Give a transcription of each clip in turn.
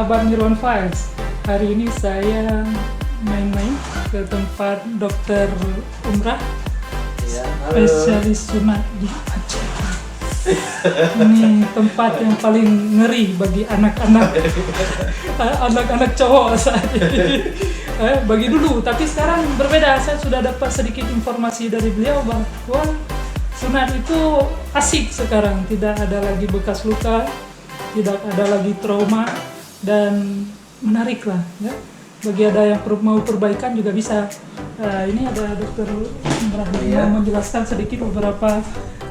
sahabat Nirwan Files. Hari ini saya main-main ke tempat dokter umrah, Ya, spesialis sunat di Aceh. Ini tempat yang paling ngeri bagi anak-anak anak-anak cowok saat ini. Bagi dulu, tapi sekarang berbeda. Saya sudah dapat sedikit informasi dari beliau bahwa sunat itu asik sekarang, tidak ada lagi bekas luka, tidak ada lagi trauma, dan menarik lah ya. Bagi ada yang mau perbaikan juga bisa. Ini ada dokter mau menjelaskan sedikit beberapa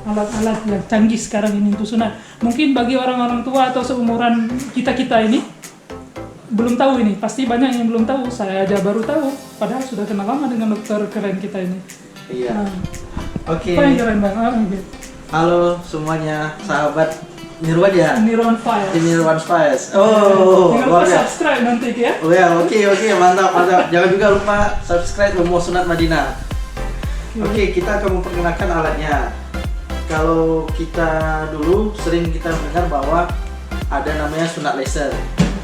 alat-alat yang canggih sekarang ini untuk sunat. Mungkin bagi orang-orang tua atau seumuran kita ini belum tahu ini, pasti banyak yang belum tahu. Saya aja baru tahu, padahal sudah kenal lama dengan dokter keren kita ini. Iya. Oke. Apa yang keren bang? Halo semuanya, sahabat Nirwan ya? Nirwan Files. Nirwan Files. Oh, jangan lupa subscribe nanti ya. Oh ya, oke, mantap. Jangan juga lupa subscribe Romo Sunat Madinah. Oke, kita akan memperkenalkan alatnya. Kalau kita dulu sering kita mendengar bahwa ada namanya sunat laser.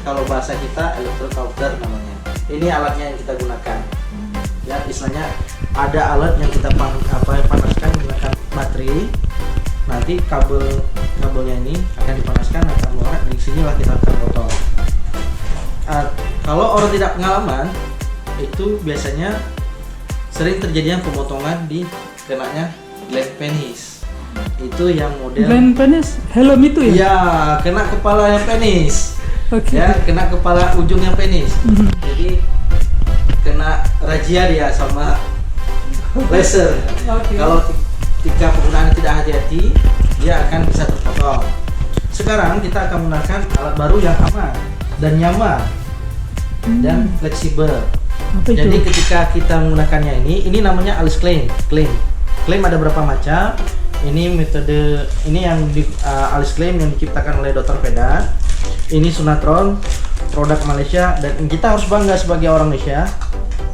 Kalau bahasa kita electrocauter namanya. Ini alatnya yang kita gunakan. Ya, istilahnya ada alat yang kita panaskan menggunakan baterai. Nanti kabelnya ini akan dipanaskan, akan keluar. Di sinilah kita akan potong. Kalau orang tidak pengalaman, itu biasanya sering terjadinya pemotongan di kenanya gland penis. Itu yang model gland penis, helm itu ya? Iya, kena kepala yang penis. Oke. Ya, kena kepala ujung yang penis. Jadi kena razia dia sama laser. Okay. Kalau ketika penggunaan tidak hati-hati, dia akan bisa terpotong. Sekarang kita akan menggunakan alat baru yang aman dan nyaman dan fleksibel. Jadi ketika kita menggunakannya ini namanya alis claim. Claim ada berapa macam? Ini metode yang alis claim yang diciptakan oleh Dr. Fedan. Ini Sunatron, produk Malaysia, dan kita harus bangga sebagai orang Malaysia.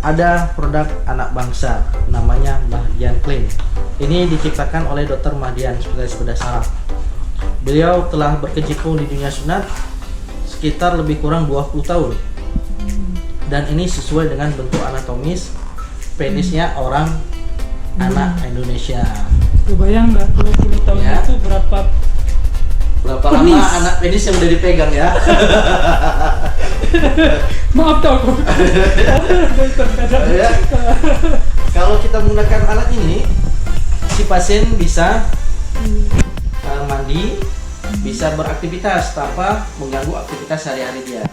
Ada produk anak bangsa namanya Mahdian Claim. Ini diciptakan oleh Dr. Mahdian, spesialis bedah saraf. Beliau telah berkecimpung di dunia sunat sekitar lebih kurang 20 tahun. Dan ini sesuai dengan bentuk anatomis penisnya orang anak Indonesia. Kebayang nggak 20 tahun Ya. itu berapa penis? Lama anak penis yang udah dipegang ya? Maaf dong. Ya. Kalau kita menggunakan alat ini, si pasien bisa mandi, bisa beraktivitas tanpa mengganggu aktivitas sehari-hari dia.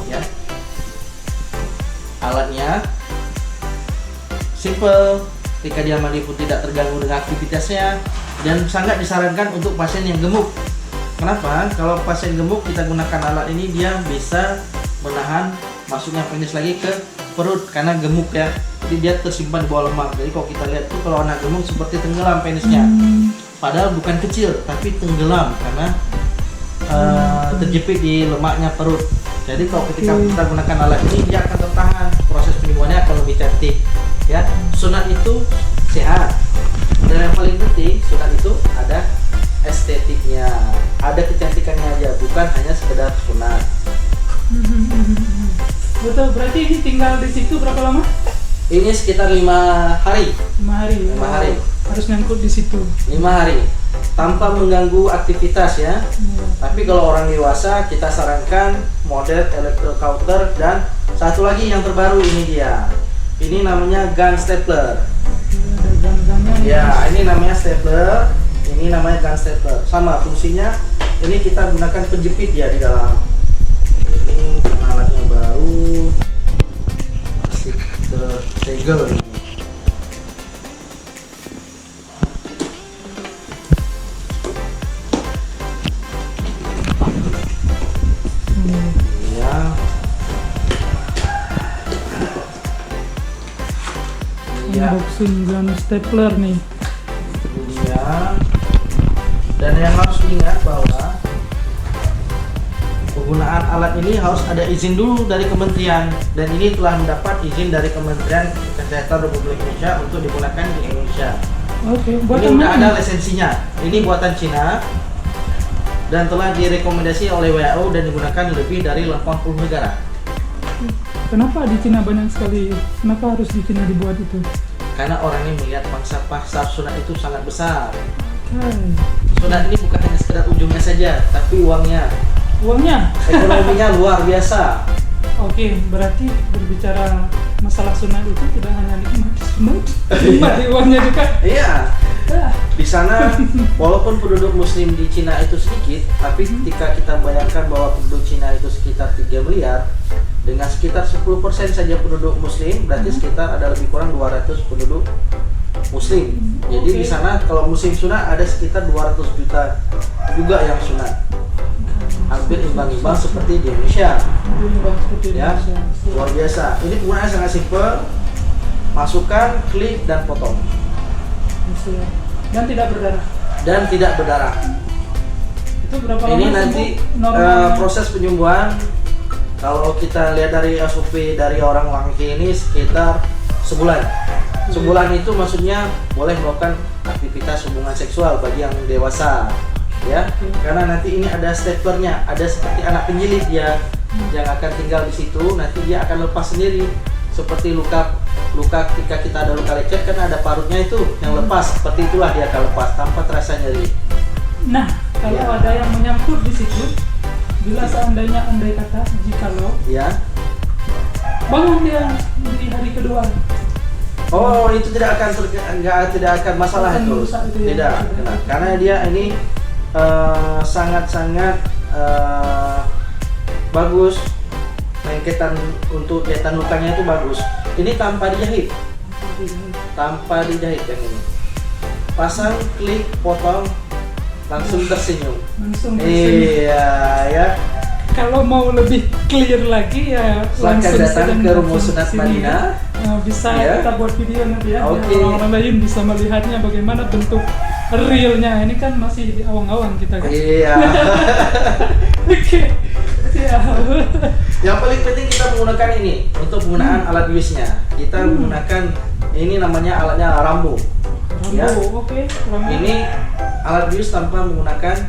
Ya. Alatnya simple, ketika dia mandi pun tidak terganggu dengan aktivitasnya, dan sangat disarankan untuk pasien yang gemuk. Kenapa? Kalau pasien gemuk kita gunakan alat ini, dia bisa menahan masuknya penis lagi ke perut karena gemuk ya. Jadi dia tersimpan di bawah lemak. Jadi kalau kita lihat tuh kalau anak gemuk seperti tenggelam penisnya. Padahal bukan kecil tapi tenggelam karena terjepit di lemaknya perut. Jadi kalau ketika kita gunakan alat ini, dia akan tertahan, proses penyembuhannya akan lebih cantik. Ya, sunat itu sehat. Dan yang paling penting, sunat itu ada estetiknya, ada kecantikannya aja, bukan hanya sekedar sunat. Betul, berarti ini tinggal di situ berapa lama? Ini sekitar 5 hari. 5 hari. 5 hari. Harus nyangkut di situ. 5 hari. Tanpa mengganggu aktivitas ya. Tapi kalau orang dewasa kita sarankan model electrocauter, dan satu lagi yang terbaru ini dia. Ini namanya gun stapler. Ya, ini namanya stapler. Ini namanya gun stapler. Sama fungsinya. Ini kita gunakan penjepit ya di dalam. Ini alatnya baru. Masih segel ini. Unboxing gun stapler nih. Ini dia. Dan yang harus diingat bahwa penggunaan alat ini harus ada izin dulu dari kementerian, dan ini telah mendapat izin dari Kementerian Kesehatan Republik Indonesia untuk digunakan di Indonesia. Oke, Ini buatan udah mana? ada lisensinya. Ini buatan Cina. dan telah direkomendasi oleh WHO dan digunakan lebih dari 80 negara. Kenapa di Cina banyak sekali? Kenapa harus di Cina dibuat itu? Karena orangnya melihat pangsa pasar sunat itu sangat besar. Hai. Sunat ini bukan hanya sekedar ujungnya saja, tapi uangnya, Uangnya? ekonominya luar biasa. Oke, berarti berbicara masalah sunat itu tidak hanya nikmati sunat, nikmati uangnya juga. Iya, Ah, di sana walaupun penduduk muslim di Cina itu sedikit, tapi ketika kita bayangkan bahwa penduduk Cina itu sekitar 3 miliar, dengan sekitar 10% saja penduduk muslim, berarti sekitar ada lebih kurang 200 penduduk muslim. Jadi Oke. di sana kalau musim sunat ada sekitar 200 juta juga yang sunat. Hampir imbang-imbang seperti di Indonesia. Berimbang seperti Ya, Indonesia. luar biasa. Ini penggunaan sangat simpel. Masukkan, klik dan potong. Iya. Dan tidak berdarah. Dan tidak berdarah. Itu berapa lama? Ini sembuh? nanti Normal. proses penyembuhan kalau kita lihat dari SOP dari orang Wangki ini sekitar sebulan. Sebulan itu maksudnya boleh melakukan aktivitas hubungan seksual bagi yang dewasa, ya. Karena nanti ini ada staplernya, ada seperti anak penjilid dia yang akan tinggal di situ. Nanti dia akan lepas sendiri. Seperti luka ketika kita ada luka lecet kan ada parutnya itu yang lepas. Seperti itulah dia akan lepas tanpa terasa nyeri. Nah, kalau Ya. ada yang menyangkut di situ, bila seandainya andai kata jikalau Ya. bangun dia di hari kedua, Oh, itu tidak akan masalah Akan itu. merusak itu ya? Tidak, kena. Karena dia ini sangat-sangat bagus. Lengketan untuk jahitan lukanya itu bagus. Ini tanpa dijahit yang ini. Pasang, klik, potong, langsung tersenyum. langsung tersenyum. Iya, ya. Kalau mau lebih clear lagi ya Silakan datang sedang ke Rumah langsung Sunat kesini Madinah. ya. Bisa Ya. kita buat video nanti ya, biar Oke. orang-orang lain bisa melihatnya bagaimana bentuk realnya. Ini kan masih di awang-awang kita kan. Iya. Oke. Ya. Yang paling penting kita menggunakan ini untuk penggunaan alat biusnya. Kita menggunakan ini namanya alatnya rambu. Ya. Oke. Rambu. Ini alat bius tanpa menggunakan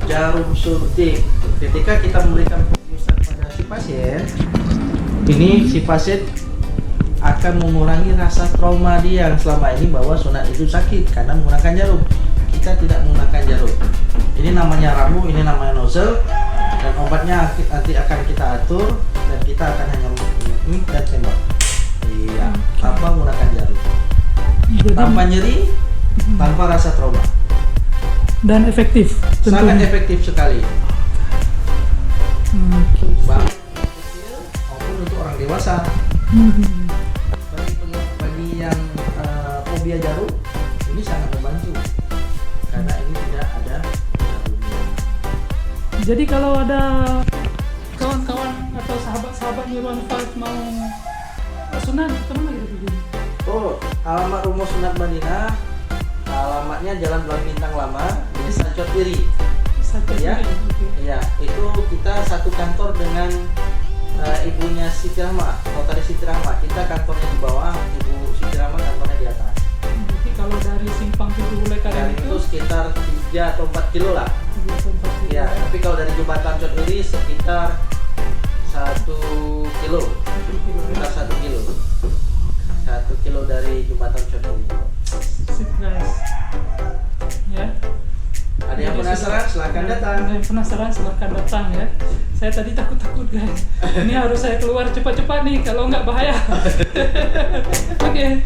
jarum suntik. Ketika kita memberikan pembiusan pada si pasien, ini si pasien akan mengurangi rasa trauma dia yang selama ini bahwa sunat itu sakit karena menggunakan jarum. Kita tidak menggunakan jarum. Ini namanya rambu, ini namanya nozzle, dan obatnya nanti akan kita atur dan kita akan hanya ini dan tembak. Iya, tanpa menggunakan jarum, Jadi, tanpa nyeri, tanpa rasa trauma. dan efektif Sangat tentunya. efektif sekali. Oke. Baik kecil maupun untuk orang dewasa. Hmm. Bagi yang fobia jarum, ini sangat membantu karena ini tidak ada jarumnya. Jadi kalau ada kawan-kawan atau sahabat-sahabat Nirwan Five mau sunat, kemana kita pergi? Oh, alamat Rumah Sunat Madinah, alamatnya Jalan Belang Bintang Lama, Desa Cotiri. Satu Ya. Oke. Iya, itu kita satu kantor dengan ibunya Siti Rahma, notaris Siti Rahma. Kita kantornya di bawah, ibu Siti Rahma kantornya di atas. Jadi kalau dari Simpang Tujuh Hulai Karen Dari itu itu sekitar 3 atau 4 kilo lah. 3 Ya, tapi kalau dari jembatan Cotiri sekitar 1 kilo. Sekitar 1 kilo. 1 kilo dari jembatan Cotiri. Sip guys. Ya. Ada yang Jadi penasaran? sudah- Silakan datang. Ada yang penasaran silakan datang ya. Saya tadi takut guys. Ini harus saya keluar cepat-cepat nih kalau nggak bahaya. Oke.